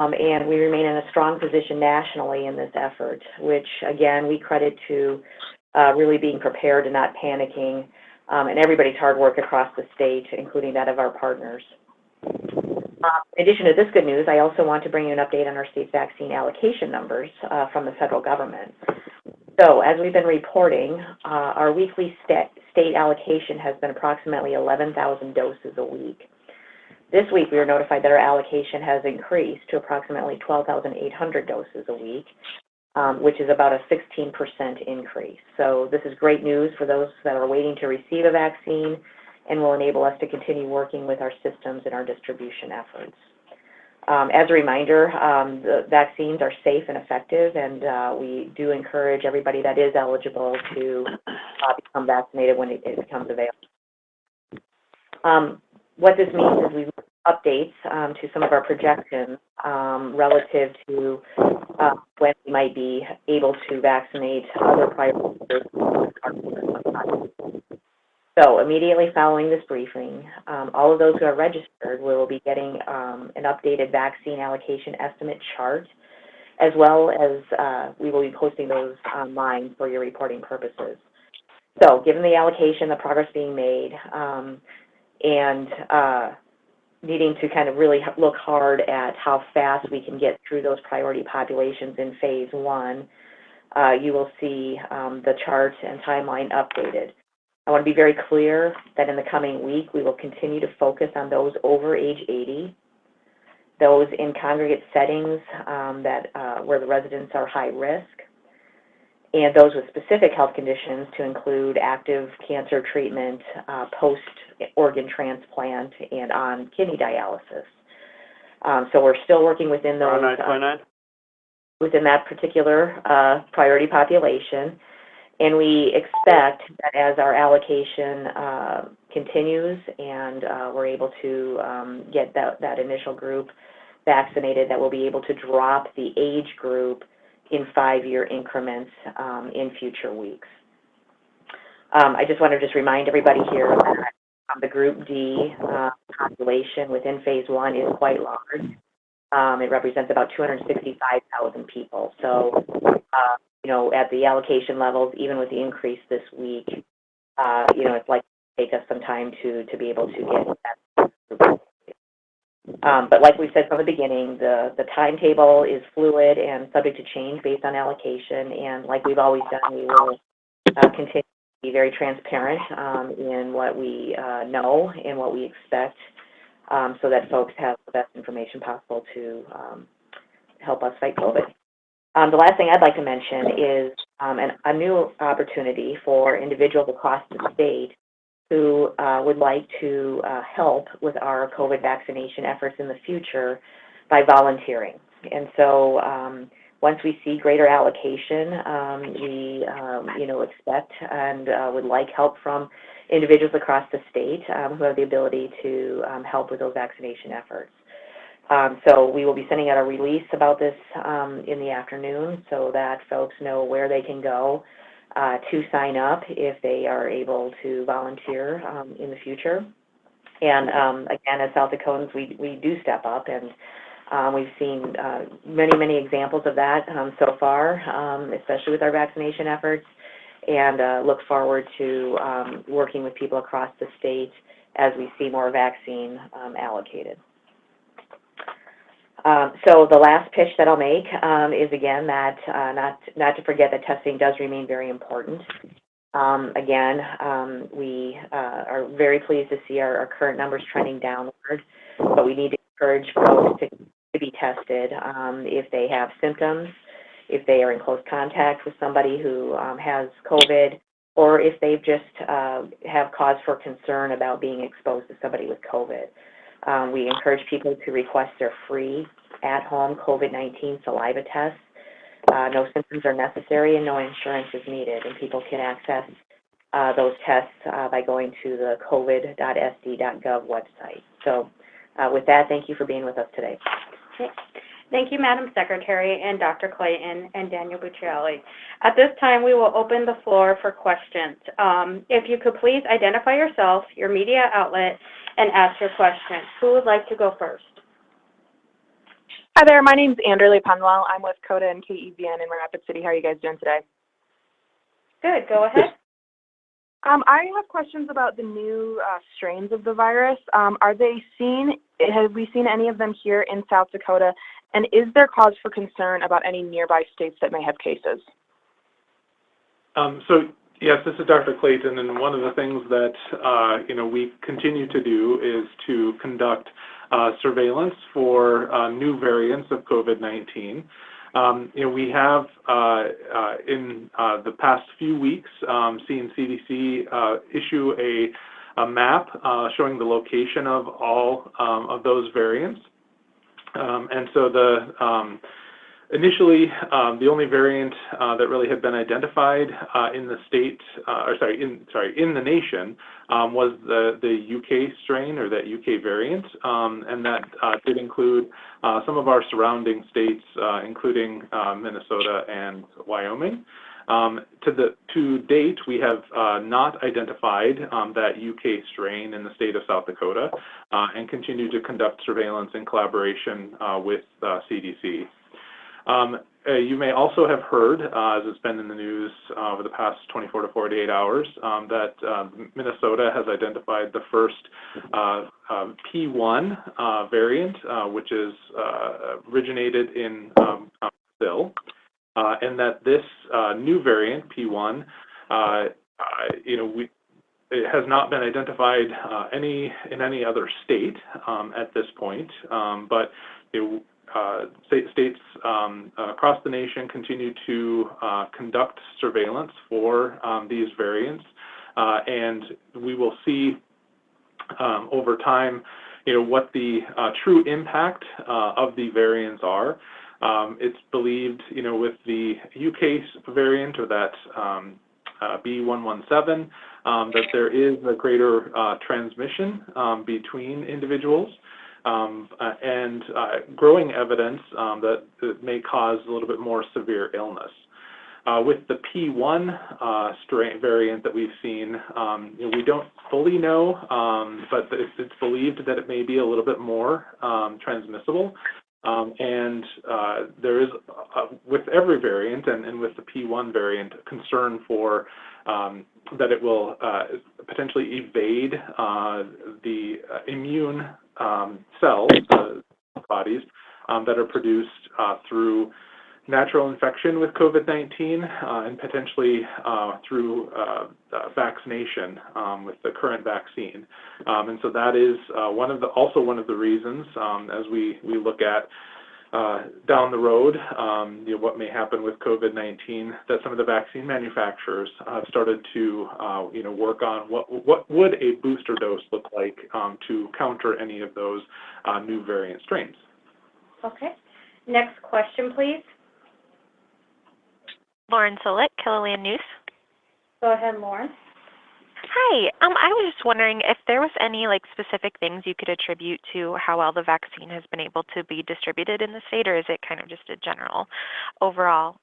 And we remain in a strong position nationally in this effort, which, again, we credit to really being prepared and not panicking, and everybody's hard work across the state, including that of our partners. In addition to this good news, I also want to bring you an update on our state's vaccine allocation numbers from the federal government. So, as we've been reporting, our weekly state allocation has been approximately 11,000 doses a week. This week, we were notified that our allocation has increased to approximately 12,800 doses a week, which is about a 16% increase. So this is great news for those that are waiting to receive a vaccine and will enable us to continue working with our systems and our distribution efforts. As a reminder, the vaccines are safe and effective, and we do encourage everybody that is eligible to become vaccinated when it becomes available. What this means is we've updates to some of our projections relative to when we might be able to vaccinate other priority groups. So immediately following this briefing, all of those who are registered will be getting an updated vaccine allocation estimate chart, as well as we will be posting those online for your reporting purposes. So given the allocation, the progress being made, and needing to kind of really look hard at how fast we can get through those priority populations in phase 1, you will see the chart and timeline updated. I want to be very clear that in the coming week, we will continue to focus on those over age 80, those in congregate settings where the residents are high risk, and those with specific health conditions to include active cancer treatment, post-organ transplant, and on kidney dialysis. So we're still working within those, within that particular priority population. And we expect that as our allocation continues and we're able to get that initial group vaccinated, that we'll be able to drop the age group in 5-year increments in future weeks. I just want to remind everybody here that the Group D population within phase 1 is quite large. It represents about 265,000 people. So, you know, at the allocation levels, even with the increase this week, you know, it's likely to take us some time to be able to get that. But like we said from the beginning, the timetable is fluid and subject to change based on allocation. And like we've always done, we will continue to be very transparent in what we know and what we expect, so that folks have the best information possible to help us fight COVID. The last thing I'd like to mention is a new opportunity for individuals across the state who would like to help with our COVID vaccination efforts in the future by volunteering. And so once we see greater allocation, we you know, expect and would like help from individuals across the state who have the ability to help with those vaccination efforts. So we will be sending out a release about this in the afternoon so that folks know where they can go to sign up if they are able to volunteer in the future. And again, as South Dakotans, we do step up, and we've seen many examples of that so far, especially with our vaccination efforts, and look forward to working with people across the state as we see more vaccine allocated. So the last pitch that I'll make is, again, that not to forget that testing does remain very important. Again, we are very pleased to see our current numbers trending downward, but we need to encourage folks to be tested if they have symptoms, if they are in close contact with somebody who has COVID, or if they just have cause for concern about being exposed to somebody with COVID. We encourage people to request their free at-home COVID-19 saliva tests. No symptoms are necessary and no insurance is needed, and people can access those tests by going to the covid.sd.gov website. So with that, thank you for being with us today. Okay. Thank you, Madam Secretary and Dr. Clayton and Daniel Buccielli. At this time, we will open the floor for questions. If you could please identify yourself, your media outlet, and ask your question. Who would like to go first? Hi there, my name's Anderly Penwell. I'm with CODA and KEVN in Rapid City. How are you guys doing today? Good, go ahead. I have questions about the new strains of the virus. Have we seen any of them here in South Dakota? And is there cause for concern about any nearby states that may have cases? Yes, this is Dr. Clayton, and one of the things that we continue to do is to conduct surveillance for new variants of COVID-19. We have in the past few weeks seen CDC issue a map showing the location of all of those variants, and so initially, the only variant that really had been identified in the state, in the nation, was the UK strain, or that UK variant, and that did include some of our surrounding states, including Minnesota and Wyoming. To date, we have not identified that UK strain in the state of South Dakota, and continue to conduct surveillance in collaboration with CDC. You may also have heard, as it's been in the news over the past 24 to 48 hours, that Minnesota has identified the first P1 variant, which is originated in Brazil, and that this new variant, P1, it has not been identified in any other state at this point, but states across the nation continue to conduct surveillance for these variants, and we will see over time, what the true impact of the variants are. It's believed, with the UK variant, or that B117, that there is a greater transmission between individuals. And growing evidence that it may cause a little bit more severe illness. With the P1 strain variant that we've seen, we don't fully know, but it's believed that it may be a little bit more transmissible. And there is, with every variant, and with the P1 variant, concern for that it will potentially evade the immune cells, the bodies, that are produced through natural infection with COVID-19, and potentially through vaccination with the current vaccine. And so that is also one of the reasons, as we look at down the road, what may happen with COVID-19, that some of the vaccine manufacturers have started to work on what would a booster dose look like to counter any of those new variant strains. Okay. Next question, please. Lauren Solit, KILOLAND News. Go ahead, Lauren. Hi. I was just wondering if there was any specific things you could attribute to how well the vaccine has been able to be distributed in the state, or is it kind of just a general, overall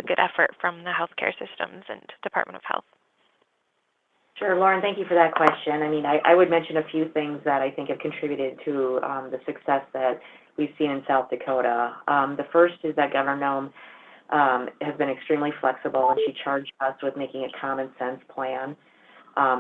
good effort from the healthcare systems and Department of Health? Sure, Lauren, thank you for that question. I mean, I would mention a few things that I think have contributed to the success that we've seen in South Dakota. The first is that Governor Noem has been extremely flexible, and she charged us with making a common sense plan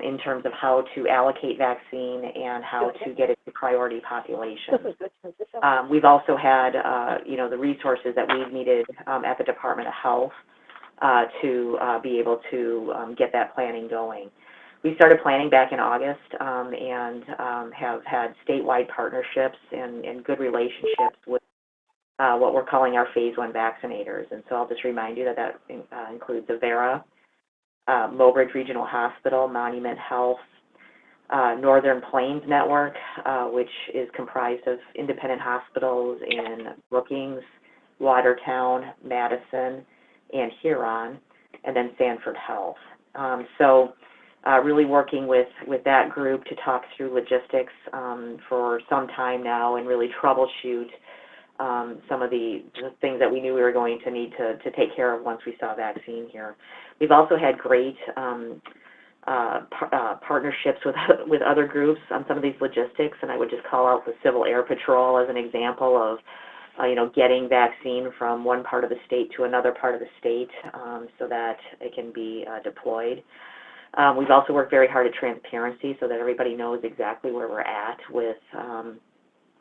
in terms of how to allocate vaccine and how to get it to priority populations. We've also had, the resources that we've needed at the Department of Health to be able to get that planning going. We started planning back in August and have had statewide partnerships and good relationships with what we're calling our Phase 1 vaccinators. And so I'll just remind you that includes Avera, Mobridge Regional Hospital, Monument Health, Northern Plains Network, which is comprised of independent hospitals in Brookings, Watertown, Madison, and Huron, and then Sanford Health. Really working with that group to talk through logistics for some time now, and really troubleshoot some of the things that we knew we were going to need to take care of once we saw a vaccine here. We've also had great partnerships with other groups on some of these logistics, and I would just call out the Civil Air Patrol as an example of getting vaccine from one part of the state to another part of the state so that it can be deployed. We've also worked very hard at transparency so that everybody knows exactly where we're at with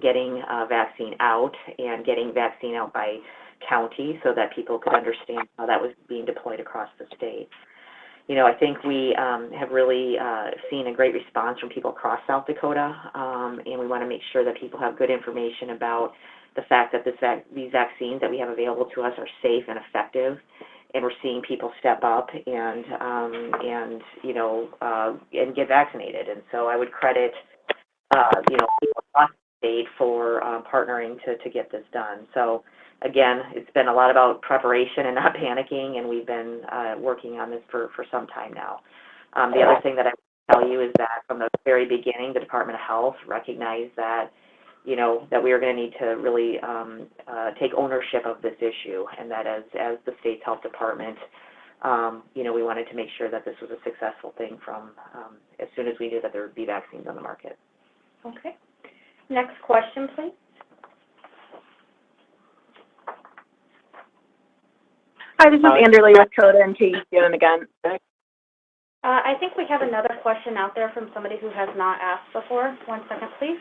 getting vaccine out and getting vaccine out by county so that people could understand how that was being deployed across the state. I think we have really seen a great response from people across South Dakota, and we want to make sure that people have good information about the fact that these vaccines that we have available to us are safe and effective, and we're seeing people step up and get vaccinated. And so I would credit people across the state for partnering to get this done. So again, it's been a lot about preparation and not panicking, and we've been working on this for some time now. The other thing that I will tell you is that from the very beginning, the Department of Health recognized that that we are going to need to really take ownership of this issue, and that as the state's health department, we wanted to make sure that this was a successful thing from as soon as we knew that there would be vaccines on the market. Okay. Next question, please. Hi, this is Anderly with Coda and KU again. I think we have another question out there from somebody who has not asked before. 1 second, please.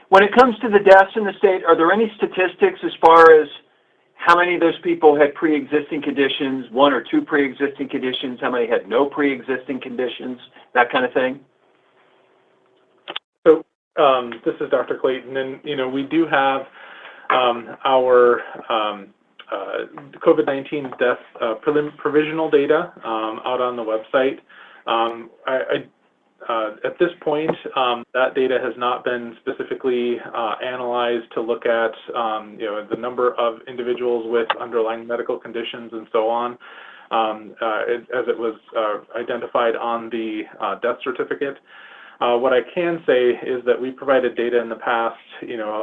When it comes to the deaths in the state, are there any statistics as far as how many of those people had pre-existing conditions, one or two pre-existing conditions, how many had no pre-existing conditions, that kind of thing? So this is Dr. Clayton, and we do have our COVID-19 death provisional data out on the website. At this point, that data has not been specifically analyzed to look at the number of individuals with underlying medical conditions and so on, as it was identified on the death certificate. What I can say is that we provided data in the past,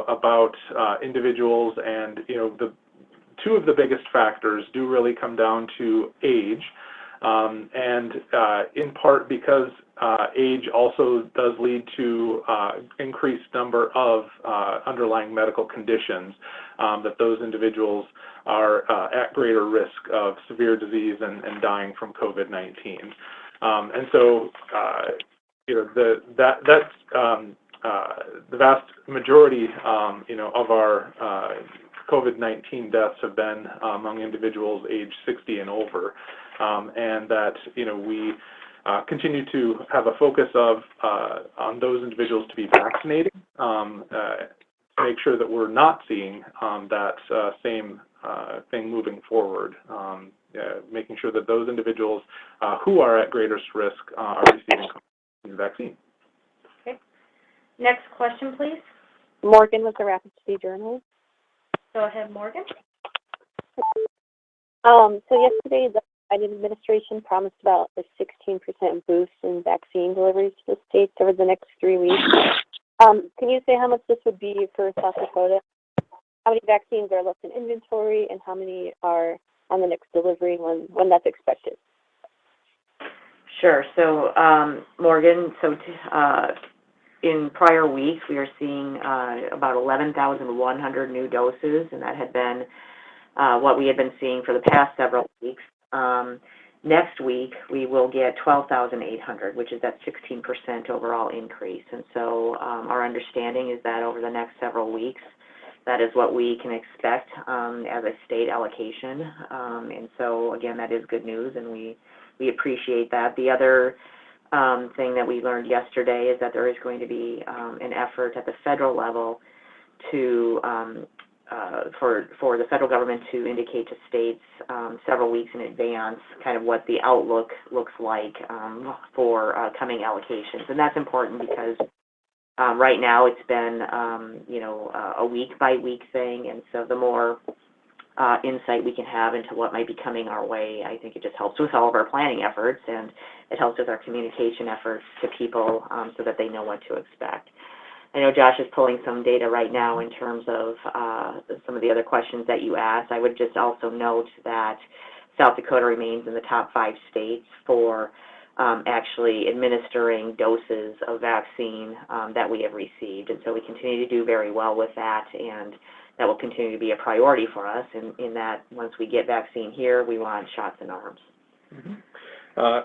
about individuals, and the two of the biggest factors do really come down to age, and in part because age also does lead to increased number of underlying medical conditions, that those individuals are at greater risk of severe disease and dying from COVID-19. And so, that's the vast majority, of our COVID-19 deaths have been among individuals age 60 and over, and that we continue to have a focus of on those individuals to be vaccinated, to make sure that we're not seeing that same thing moving forward, making sure that those individuals who are at greatest risk are receiving the vaccine. Okay. Next question, please. Morgan with the Rapid City Journal. Go ahead, Morgan. So yesterday, the Biden administration promised about a 16% boost in vaccine deliveries to the states over the next 3 weeks. Can you say how much this would be for South Dakota? How many vaccines are left in inventory, and how many are on the next delivery when that's expected? Sure. So, Morgan, in prior weeks, we are seeing about 11,100 new doses, and that had been what we had been seeing for the past several weeks. Next week, we will get 12,800, which is that 16% overall increase. And so our understanding is that over the next several weeks, that is what we can expect as a state allocation. And so, again, that is good news, and we appreciate that. The other thing that we learned yesterday is that there is going to be an effort at the federal level to for the federal government to indicate to states several weeks in advance kind of what the outlook looks like for coming allocations. And that's important because right now it's been a week-by-week thing, and so the more insight we can have into what might be coming our way, I think it just helps with all of our planning efforts, and it helps with our communication efforts to people so that they know what to expect. I know Josh is pulling some data right now in terms of some of the other questions that you asked. I would just also note that South Dakota remains in the top 5 states for actually administering doses of vaccine that we have received. And so we continue to do very well with that. And, that will continue to be a priority for us in that once we get vaccine here, we want shots in arms. Mm-hmm.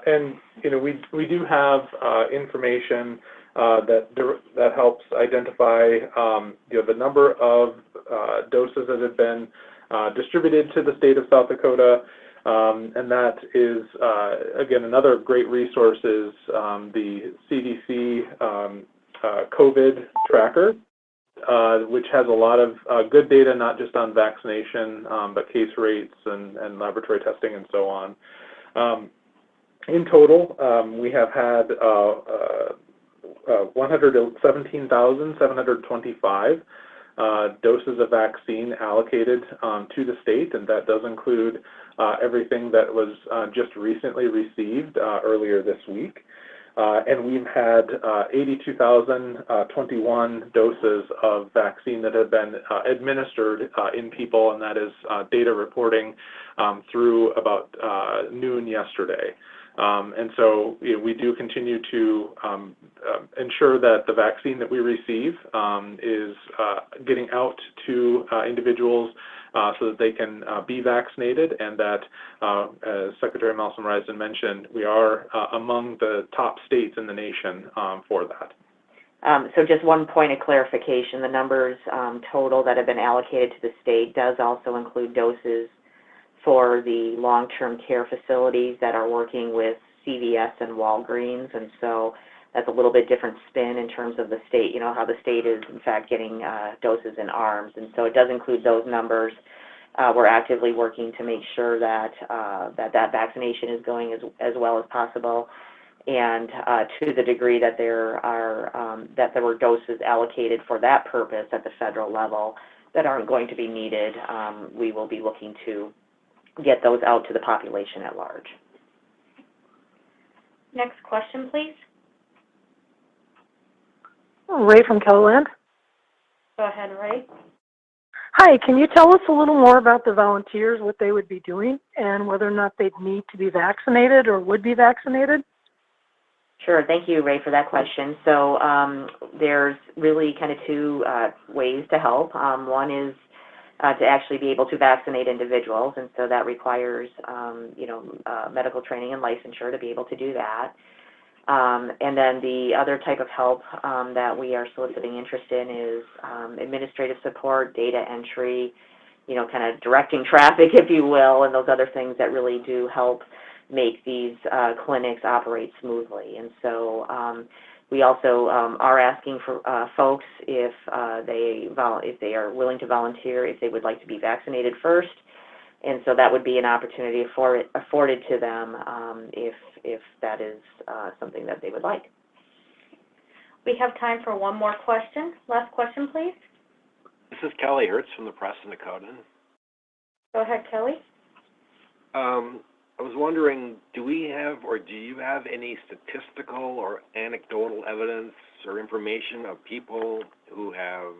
And, we do have information that helps identify, the number of doses that have been distributed to the state of South Dakota, and that is, again, another great resource is the CDC COVID tracker, which has a lot of good data, not just on vaccination, but case rates and laboratory testing and so on. In total, we have had 117,725 doses of vaccine allocated to the state, and that does include everything that was just recently received earlier this week. And we've had 82,021 doses of vaccine that have been administered in people, and that is data reporting through about noon yesterday. And so we do continue to ensure that the vaccine that we receive is getting out to individuals so that they can be vaccinated, and that, as Secretary Malcolm Reisden mentioned, we are among the top states in the nation for that. So just one point of clarification, the numbers total that have been allocated to the state does also include doses for the long-term care facilities that are working with CVS and Walgreens, and so that's a little bit different spin in terms of the state, how the state is in fact getting doses in arms, and so it does include those numbers. We're actively working to make sure that that vaccination is going as well as possible, and to the degree that there were doses allocated for that purpose at the federal level that aren't going to be needed, we will be looking to get those out to the population at large. Next question, please. Ray from Kellerland. Go ahead, Ray. Hi, can you tell us a little more about the volunteers, what they would be doing, and whether or not they'd need to be vaccinated or would be vaccinated? Sure. Thank you, Ray, for that question. So there's really kind of two ways to help. One is to actually be able to vaccinate individuals, and so that requires, medical training and licensure to be able to do that. And then the other type of help that we are soliciting interest in is administrative support, data entry, kind of directing traffic, if you will, and those other things that really do help make these clinics operate smoothly. And so we also are asking for folks if they are willing to volunteer, if they would like to be vaccinated first. And so that would be an opportunity afforded to them if that is something that they would like. We have time for one more question. Last question, please. This is Kelly Hertz from the Press in Dakota. Go ahead, Kelly. I was wondering, do you have any statistical or anecdotal evidence or information of people who have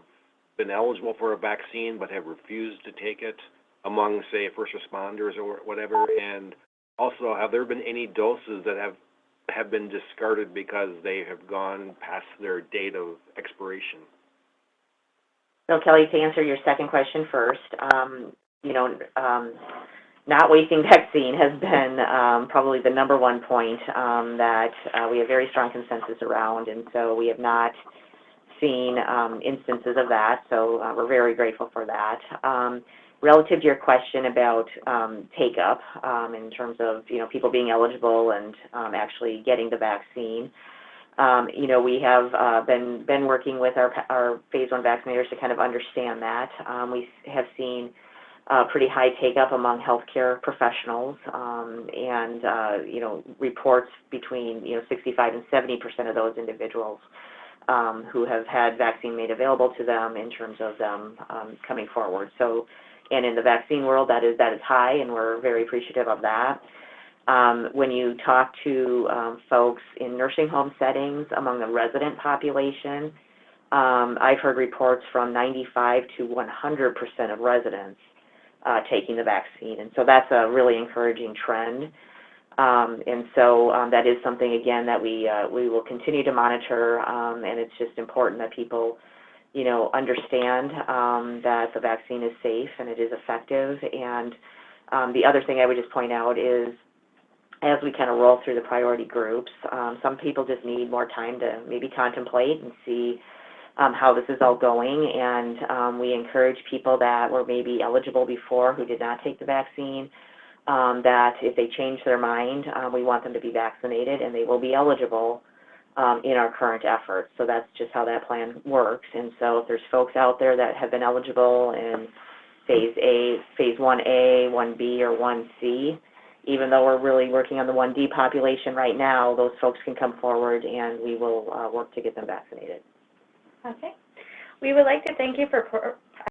been eligible for a vaccine but have refused to take it among, say, first responders or whatever? And also, have there been any doses that have been discarded because they have gone past their date of expiration? So, Kelly, to answer your second question first, not wasting vaccine has been probably the number one point that we have very strong consensus around, and so we have not seen instances of that, so we're very grateful for that. Relative to your question about take-up in terms of, people being eligible and actually getting the vaccine, we have been working with our Phase 1 vaccinators to kind of understand that. We have seen pretty high take-up among healthcare professionals, and reports between 65 and 70% of those individuals who have had vaccine made available to them in terms of them coming forward. So, and in the vaccine world, that is high, and we're very appreciative of that. When you talk to folks in nursing home settings among the resident population, I've heard reports from 95 to 100% of residents taking the vaccine, and so that's a really encouraging trend. And so that is something, again, that we will continue to monitor, and it's just important that people you know, understand that the vaccine is safe and it is effective. And the other thing I would just point out is, as we kind of roll through the priority groups, some people just need more time to maybe contemplate and see how this is all going. And we encourage people that were maybe eligible before who did not take the vaccine, that if they change their mind, we want them to be vaccinated, and they will be eligible in our current efforts. So that's just how that plan works. And so if there's folks out there that have been eligible in phase 1A, 1B, or 1C, even though we're really working on the 1D population right now, those folks can come forward and we will work to get them vaccinated. Okay. We would like to thank you for